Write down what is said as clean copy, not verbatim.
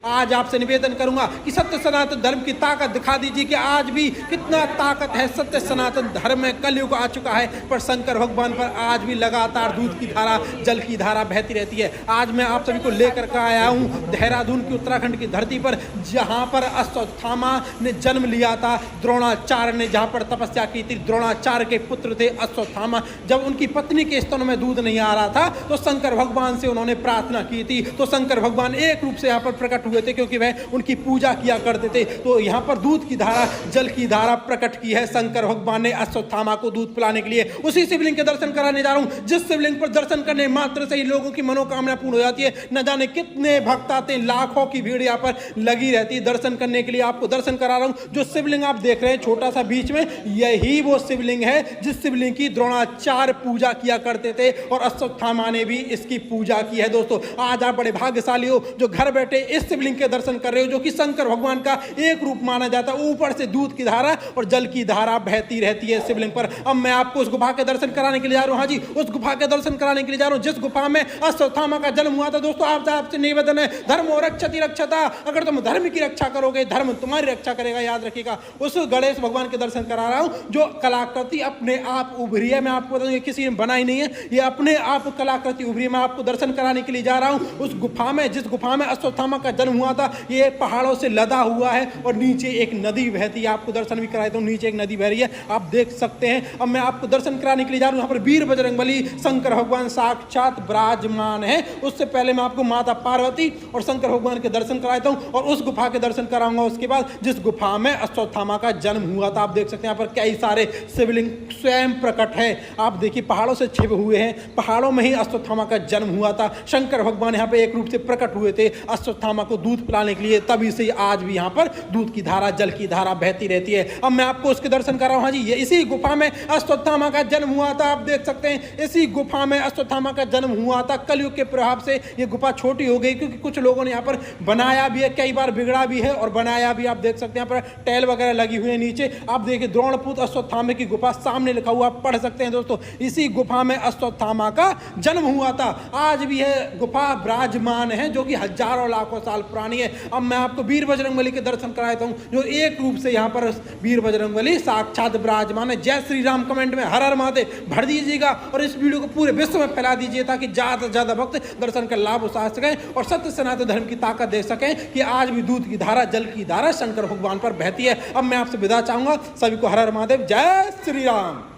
आज आपसे निवेदन करूंगा कि सत्य सनातन धर्म की ताकत दिखा दीजिए कि आज भी कितना ताकत है सत्य सनातन धर्म में। कलयुग आ चुका है पर शंकर भगवान पर आज भी लगातार दूध की धारा जल की धारा बहती रहती है। आज मैं आप सभी को लेकर के आया हूं देहरादून की उत्तराखंड की धरती पर, जहां पर अश्वत्थामा ने जन्म लिया था। द्रोणाचार्य ने जहां पर तपस्या की थी, द्रोणाचार्य के पुत्र थे अश्वत्थामा। जब उनकी पत्नी के स्तनों में दूध नहीं आ रहा था तो शंकर भगवान से उन्होंने प्रार्थना की थी, तो शंकर भगवान एक रूप से यहाँ पर प्रकट हुए थे क्योंकि वह उनकी पूजा किया करते थे। तो यहाँ पर दूध की धारा जल की धारा प्रकट की है शंकर भगवान ने अश्वत्थामा को दूध पिलाने के लिए। उसी शिवलिंग के दर्शन कराने जा रहा हूँ जिस शिवलिंग पर दर्शन करने मात्र से ही लोगों की मनोकामना पूर्ण हो जाती है। न जाने कितने भक्त आते हैं, लाखों की भीड़ यहाँ पर लगी रहती है दर्शन करने के लिए। आपको दर्शन करा रहा हूँ। जो शिवलिंग आप देख रहे हैं छोटा सा बीच में, यही वो शिवलिंग है जिस शिवलिंग की द्रोणाचार्य पूजा किया करते थे और अश्वत्थामा ने भी इसकी पूजा की है। दोस्तों आज आप बड़े भाग्यशाली हो जो घर बैठे इस शिवलिंग के दर्शन कर रहे हो, जो कि शंकर भगवान का एक रूप माना जाता है। ऊपर से दूध की धारा और जल की धारा बहती रहती है शिवलिंग पर। अब मैं आपको उस गुफा के दर्शन कराने के लिए जा रहा हूं। हाँ जी, उस गुफा के दर्शन कराने के लिए जा रहा हूं जिस गुफा में अश्वत्थामा का जन्म हुआ था। दोस्तों आपसे निवेदन है, धर्म और रक्षति रक्षता, अगर तुम धर्म की रक्षा करोगे धर्म तुम्हारी रक्षा करेगा, याद रखिएगा। उस गणेश भगवान के दर्शन करा रहा हूं जो कलाकृति अपने आप उभरी है। मैं आपको बताऊं किसी ने बनाई नहीं है, ये अपने आप कलाकृति उभरी है। मैं आपको दर्शन कराने के लिए जा रहा हूं उस गुफा में जिस गुफा में अश्वत्थामा का जन्म हुआ था। ये पहाड़ों से लदा हुआ है और नीचे एक नदी बहती है। आपको दर्शन भी कराया, तो नीचे एक नदी बह रही है, आप देख सकते हैं। अब मैं आपको दर्शन कराने के लिए जा रहा हूं। यहाँ पर वीर बजरंगबली शंकर भगवान साक्षात विराजमान है। उससे पहले मैं आपको माता पार्वती और शंकर भगवान के दर्शन कराता हूं और उस गुफा के दर्शन कराऊंगा उसके बाद जिस गुफा में अश्वत्थामा का जन्म हुआ था। आप देख सकते हैं यहाँ पर कई सारे शिवलिंग स्वयं प्रकट है। आप देखिए पहाड़ों से छिपे हुए हैं, पहाड़ों में ही अश्वत्थामा का जन्म हुआ था। शंकर भगवान यहाँ पे एक रूप से प्रकट हुए थे अश्वत्थामा को दूध पिलाने के लिए, तभी से आज भी यहाँ पर दूध की धारा जल की धारा बहती रहती है। अब मैं आपको उसके दर्शन कर रहा हूँ। हाँ जी, ये इसी गुफा में अश्वत्थामा का जन्म हुआ था। आप देख सकते हैं इसी गुफा में अश्वत्थामा का जन्म हुआ था। कलयुग के प्रभाव से ये गुफा छोटी हो गई क्योंकि कुछ लोगों ने यहाँ पर बनाया भी है, कई बार बिगड़ा भी है और बनाया भी। आप देख सकते हैं यहाँ पर टैल वगैरह लगी हुई है नीचे। आप देखिए द्रोणपुत्र अश्वत्थामा की गुफा सामने लिखा हुआ आप पढ़ सकते हैं। दोस्तों इसी गुफा में अश्वत्थामा का जन्म हुआ था। आज भी यह गुफा विराजमान है जो कि हजारों लाखों साल पुरानी है। अब मैं आपको वीर बजरंगबली के दर्शन कराता हूं जो एक रूप से यहाँ पर वीर बजरंगबली साक्षात विराजमान है। जय श्री राम कमेंट में हर हर महादेव भर दीजिएगा और इस वीडियो को पूरे विश्व में फैला दीजिए ताकि ज्यादा से ज्यादा भक्त दर्शन का लाभ उठा सकें और सत्य सनातन धर्म की ताकत देख सकें कि आज भी दूध की धारा जल की धारा शंकर भगवान पर बहती है। अब मैं आपसे विदा चाहूंगा। सभी को हर हर महादेव, जय श्री राम।